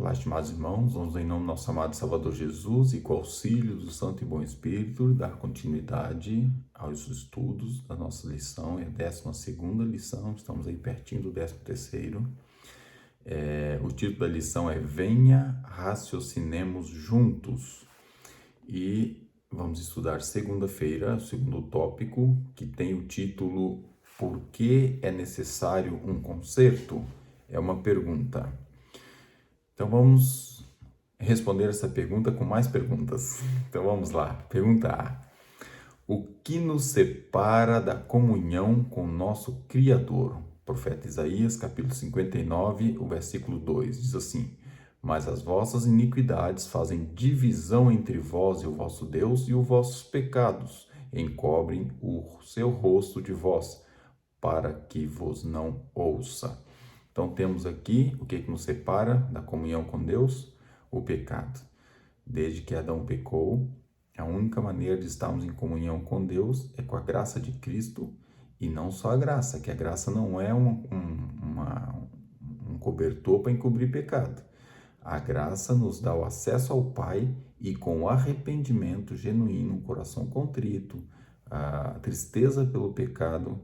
Olá, estimados irmãos, vamos em nome do nosso amado Salvador Jesus e com o auxílio do Santo e Bom Espírito dar continuidade aos estudos da nossa lição, é a 12ª lição, estamos aí pertinho do 13º. O título da lição é Venha, raciocinemos juntos. E vamos estudar segunda-feira, o segundo tópico, que tem o título Por que é necessário um conserto? É uma pergunta. Então vamos responder essa pergunta com mais perguntas. Então vamos lá. Pergunta A. O que nos separa da comunhão com o nosso Criador? Profeta Isaías, capítulo 59, o versículo 2, diz assim: Mas as vossas iniquidades fazem divisão entre vós e o vosso Deus, e os vossos pecados encobrem o seu rosto de vós, para que vos não ouça. Então temos aqui o que nos separa da comunhão com Deus? O pecado. Desde que Adão pecou, a única maneira de estarmos em comunhão com Deus é com a graça de Cristo, e não só a graça, que a graça não é um cobertor para encobrir pecado. A graça nos dá o acesso ao Pai e com o arrependimento genuíno, um coração contrito, a tristeza pelo pecado,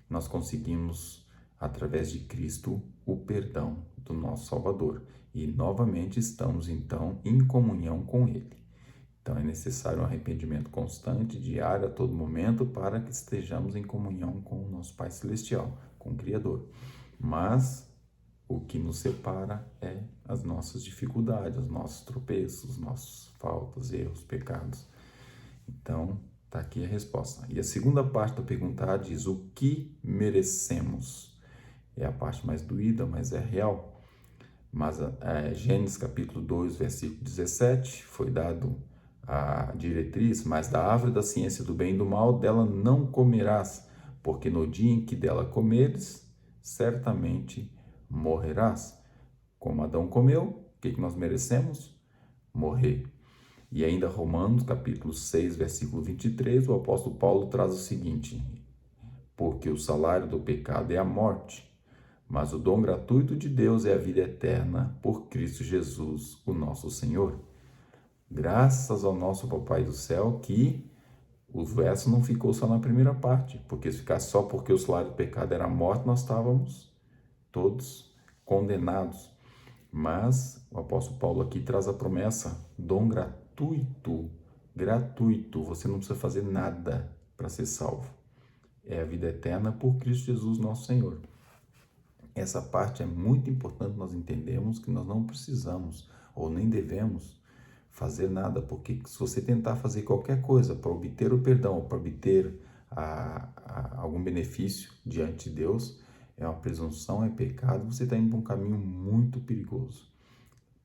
nós conseguimos, através de Cristo, o perdão do nosso Salvador. E novamente estamos, então, em comunhão com Ele. Então é necessário um arrependimento constante, diário, a todo momento, para que estejamos em comunhão com o nosso Pai Celestial, com o Criador. Mas o que nos separa é as nossas dificuldades, os nossos tropeços, nossas faltas, erros, pecados. Então, está aqui a resposta. E a segunda parte da pergunta diz: o que merecemos? É a parte mais doída, mas é real. Mas Gênesis capítulo 2, versículo 17, foi dado a diretriz: mas da árvore da ciência do bem e do mal, dela não comerás, porque no dia em que dela comeres, certamente morrerás. Como Adão comeu, o que nós merecemos? Morrer. E ainda Romanos capítulo 6, versículo 23, o apóstolo Paulo traz o seguinte: porque o salário do pecado é a morte, mas o dom gratuito de Deus é a vida eterna por Cristo Jesus, o nosso Senhor. Graças ao nosso Papai do Céu que o verso não ficou só na primeira parte, porque se ficasse só porque o salário do pecado era a morte, nós estávamos todos condenados. Mas o apóstolo Paulo aqui traz a promessa, dom gratuito, você não precisa fazer nada para ser salvo. É a vida eterna por Cristo Jesus, nosso Senhor. Essa parte é muito importante nós entendermos que nós não precisamos ou nem devemos fazer nada, porque se você tentar fazer qualquer coisa para obter o perdão ou para obter algum benefício diante de Deus, é uma presunção, é pecado, você está indo para um caminho muito perigoso.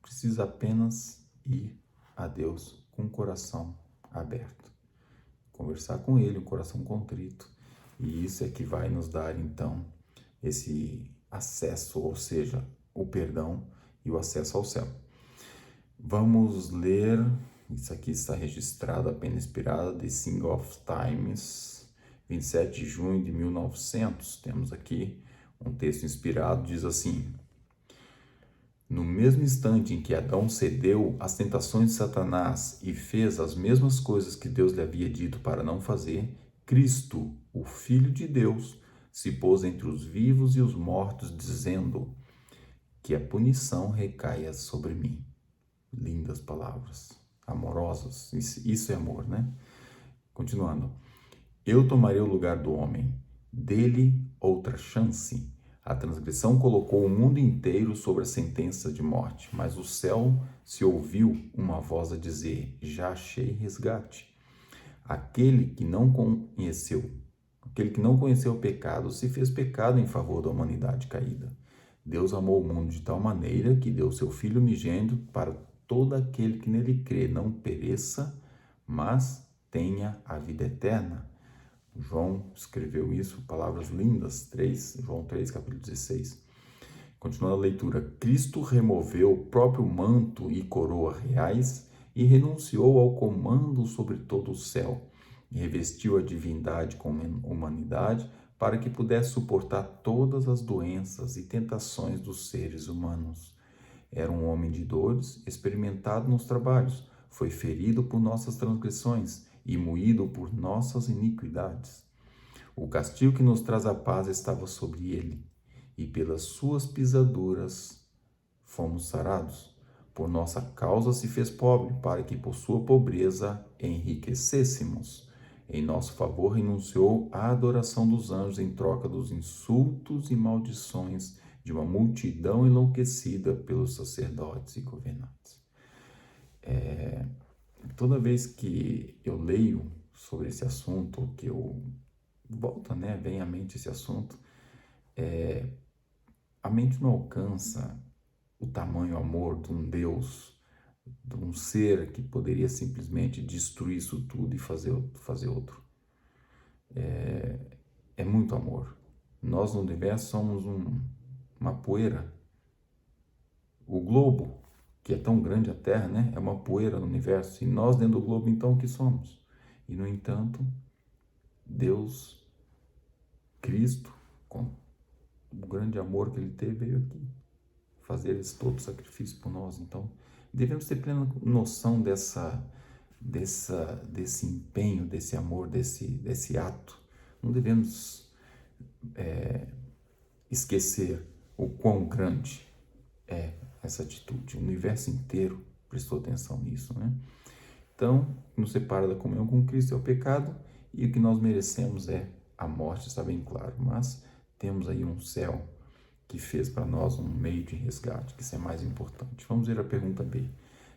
Precisa apenas ir a Deus com o coração aberto, conversar com Ele, um coração contrito, e isso é que vai nos dar então esse acesso, ou seja, o perdão e o acesso ao céu. Vamos ler, isso aqui está registrado, a pena inspirada, The Sing of Times, 27 de junho de 1900. Temos aqui um texto inspirado, diz assim: no mesmo instante em que Adão cedeu às tentações de Satanás e fez as mesmas coisas que Deus lhe havia dito para não fazer, Cristo, o Filho de Deus, se pôs entre os vivos e os mortos, dizendo: que a punição recaia sobre mim. Lindas palavras, amorosas, isso é amor, né? Continuando: eu tomarei o lugar do homem, dele outra chance. A transgressão colocou o mundo inteiro sobre a sentença de morte, mas o céu se ouviu uma voz a dizer: já achei resgate. Aquele que não conheceu o pecado se fez pecado em favor da humanidade caída. Deus amou o mundo de tal maneira que deu seu Filho unigênito para todo aquele que nele crê não pereça, mas tenha a vida eterna. João escreveu isso, palavras lindas, João 3, capítulo 16. Continuando a leitura: Cristo removeu o próprio manto e coroa reais e renunciou ao comando sobre todo o céu, e revestiu a divindade com humanidade para que pudesse suportar todas as doenças e tentações dos seres humanos. Era um homem de dores, experimentado nos trabalhos. Foi ferido por nossas transgressões e moído por nossas iniquidades. O castigo que nos traz a paz estava sobre ele, e pelas suas pisaduras fomos sarados. Por nossa causa se fez pobre, para que por sua pobreza enriquecêssemos. Em nosso favor renunciou à adoração dos anjos em troca dos insultos e maldições de uma multidão enlouquecida pelos sacerdotes e governantes. Toda vez que eu leio sobre esse assunto, que eu volto, vem à mente esse assunto, a mente não alcança o tamanho, o amor de um Deus, de um ser que poderia simplesmente destruir isso tudo e fazer outro. É muito amor. Nós no universo somos uma poeira. O globo, que é tão grande a Terra, é uma poeira no universo. E nós dentro do globo, então, o que somos? E, no entanto, Deus, Cristo, com o grande amor que Ele teve, veio aqui fazer esse todo sacrifício por nós. Então, devemos ter plena noção desse empenho, desse amor, desse ato. Não devemos esquecer o quão grande é essa atitude. O universo inteiro prestou atenção nisso, Então, nos separa da comunhão com Cristo é o pecado, e o que nós merecemos é a morte, está bem claro. Mas temos aí um céu que fez para nós um meio de resgate, que isso é mais importante. Vamos ver a pergunta B.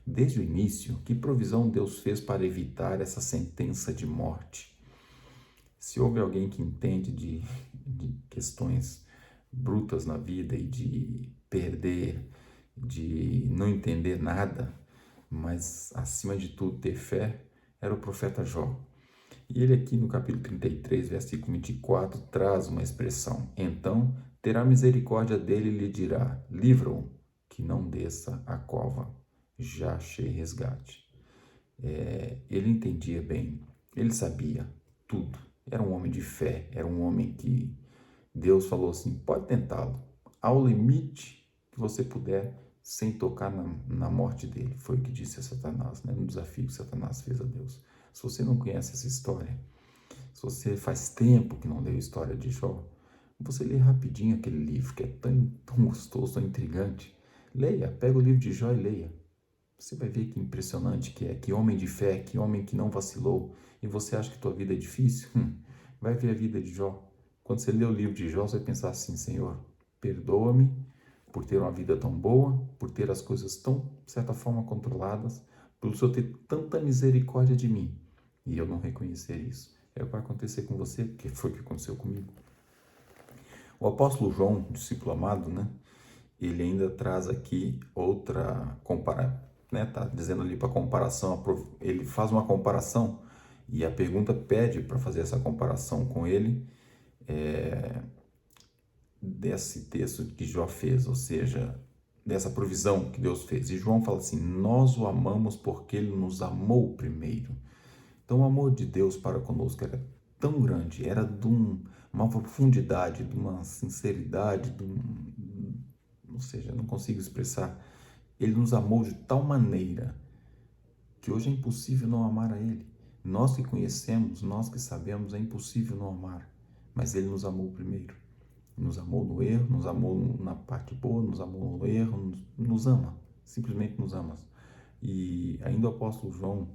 Desde o início, que provisão Deus fez para evitar essa sentença de morte? Se houve alguém que entende de questões brutas na vida e de perder, de não entender nada, mas acima de tudo ter fé, era o profeta Jó. E ele aqui no capítulo 33, versículo 24, traz uma expressão: então terá misericórdia dele e lhe dirá, livra-o, que não desça a cova, já achei resgate. Ele entendia bem, ele sabia tudo, era um homem de fé, era um homem que Deus falou assim, pode tentá-lo, ao limite que você puder, sem tocar na morte dele. Foi o que disse a Satanás, no desafio que Satanás fez a Deus. Se você não conhece essa história, se você faz tempo que não leu a história de Jó, você lê rapidinho aquele livro que é tão gostoso, tão intrigante. Leia, pega o livro de Jó e leia. Você vai ver que impressionante que é, que homem de fé, que homem que não vacilou. E você acha que tua vida é difícil? Vai ver a vida de Jó. Quando você lê o livro de Jó, você vai pensar assim, Senhor, perdoa-me por ter uma vida tão boa, por ter as coisas tão, de certa forma, controladas, pelo Senhor ter tanta misericórdia de mim. E eu não reconhecer isso. É o que vai acontecer com você, que foi o que aconteceu comigo. O apóstolo João, discípulo amado, ele ainda traz aqui outra comparação, tá dizendo ali para comparação, ele faz uma comparação e a pergunta pede para fazer essa comparação com ele, desse texto que Jó fez, ou seja, dessa provisão que Deus fez. E João fala assim, nós o amamos porque ele nos amou primeiro. Então o amor de Deus para conosco era tão grande, era de uma profundidade, de uma sinceridade, ou seja, não consigo expressar. Ele nos amou de tal maneira que hoje é impossível não amar a Ele. Nós que conhecemos, nós que sabemos, é impossível não amar. Mas Ele nos amou primeiro. Nos amou no erro, nos amou na parte boa, nos amou no erro, nos ama. Simplesmente nos ama. E ainda o apóstolo João,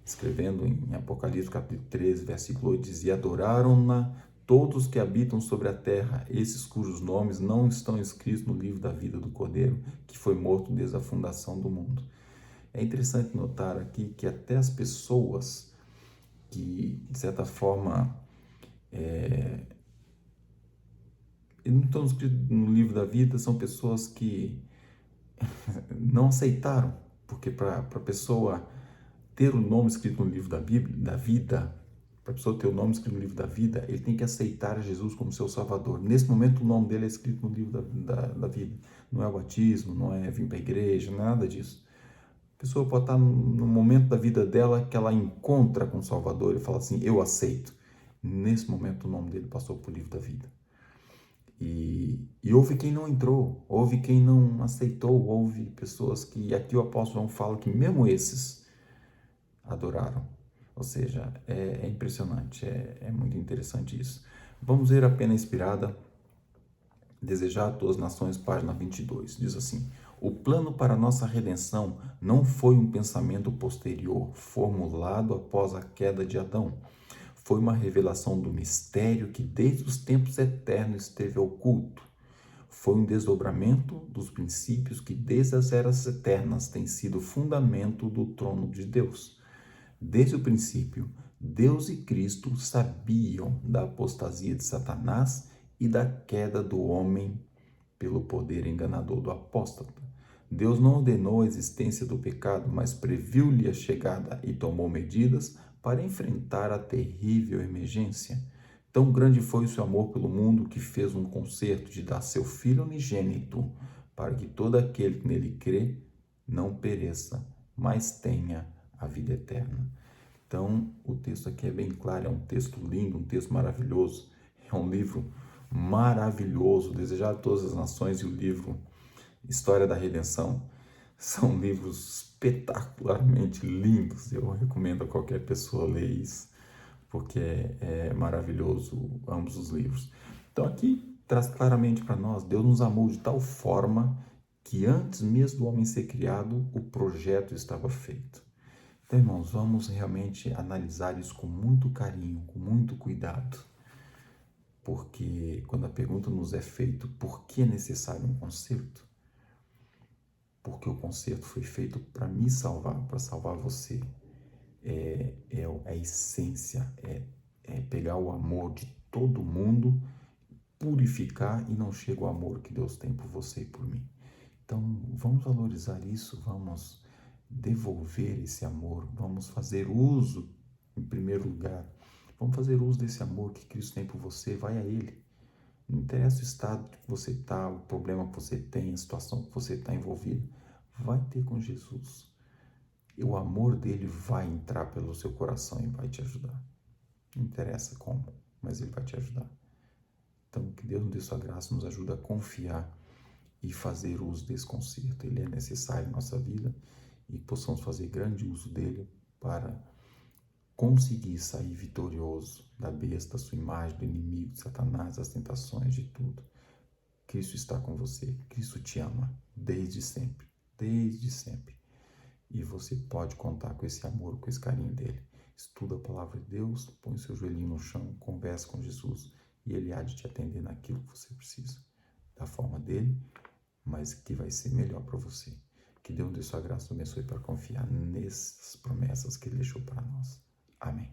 escrevendo em Apocalipse capítulo 13, versículo 8, dizia, adoraram-na todos que habitam sobre a terra, esses cujos nomes não estão escritos no livro da vida do Cordeiro, que foi morto desde a fundação do mundo. É interessante notar aqui que até as pessoas que, de certa forma, não estão escritos no livro da vida, são pessoas que não aceitaram, porque para a pessoa ter o nome escrito no livro da Bíblia, da vida, para a pessoa ter o nome escrito no livro da vida, ele tem que aceitar Jesus como seu Salvador. Nesse momento, o nome dele é escrito no livro da vida. Não é o batismo, não é vir para a igreja, não é nada disso. A pessoa pode estar no momento da vida dela que ela encontra com o Salvador e fala assim, eu aceito. Nesse momento, o nome dele passou para o livro da vida. E houve quem não entrou, houve quem não aceitou, houve pessoas que, aqui o apóstolo João fala que mesmo esses adoraram. Ou seja, é impressionante, é muito interessante isso. Vamos ver a pena inspirada, Desejar a todas as nações, página 22. Diz assim: o plano para nossa redenção não foi um pensamento posterior, formulado após a queda de Adão. Foi uma revelação do mistério que desde os tempos eternos esteve oculto. Foi um desdobramento dos princípios que desde as eras eternas tem sido fundamento do trono de Deus. Desde o princípio, Deus e Cristo sabiam da apostasia de Satanás e da queda do homem pelo poder enganador do apóstata. Deus não ordenou a existência do pecado, mas previu-lhe a chegada e tomou medidas para enfrentar a terrível emergência. Tão grande foi o seu amor pelo mundo que fez um concerto de dar seu Filho unigênito, para que todo aquele que nele crê não pereça, mas tenha a vida eterna. Então, o texto aqui é bem claro, é um texto lindo, um texto maravilhoso, é um livro maravilhoso, Desejado a Todas as Nações e o livro História da Redenção. São livros espetacularmente lindos, eu recomendo a qualquer pessoa ler isso, porque é maravilhoso ambos os livros. Então aqui traz claramente para nós, Deus nos amou de tal forma que antes mesmo do homem ser criado, o projeto estava feito. Então, irmãos, vamos realmente analisar isso com muito carinho, com muito cuidado, porque quando a pergunta nos é feita, por que é necessário um conserto? Porque o conserto foi feito para me salvar, para salvar você. É a essência, é pegar o amor de todo mundo, purificar e não chega o amor que Deus tem por você e por mim. Então, vamos valorizar isso, vamos devolver esse amor, vamos fazer uso, em primeiro lugar, vamos fazer uso desse amor que Cristo tem por você, vai a Ele. Não interessa o estado que você está, o problema que você tem, a situação que você está envolvido, vai ter com Jesus. E o amor dele vai entrar pelo seu coração e vai te ajudar. Não interessa como, mas ele vai te ajudar. Então, que Deus nos dê sua graça, nos ajude a confiar e fazer uso desse conserto. Ele é necessário em nossa vida e possamos fazer grande uso dele para conseguir sair vitorioso da besta, sua imagem, do inimigo, de Satanás, das tentações, de tudo. Cristo está com você, Cristo te ama desde sempre, desde sempre. E você pode contar com esse amor, com esse carinho dele. Estuda a palavra de Deus, põe o seu joelhinho no chão, conversa com Jesus e ele há de te atender naquilo que você precisa, da forma dele, mas que vai ser melhor para você. Que Deus dê sua graça e abençoe para confiar nessas promessas que ele deixou para nós. Amém.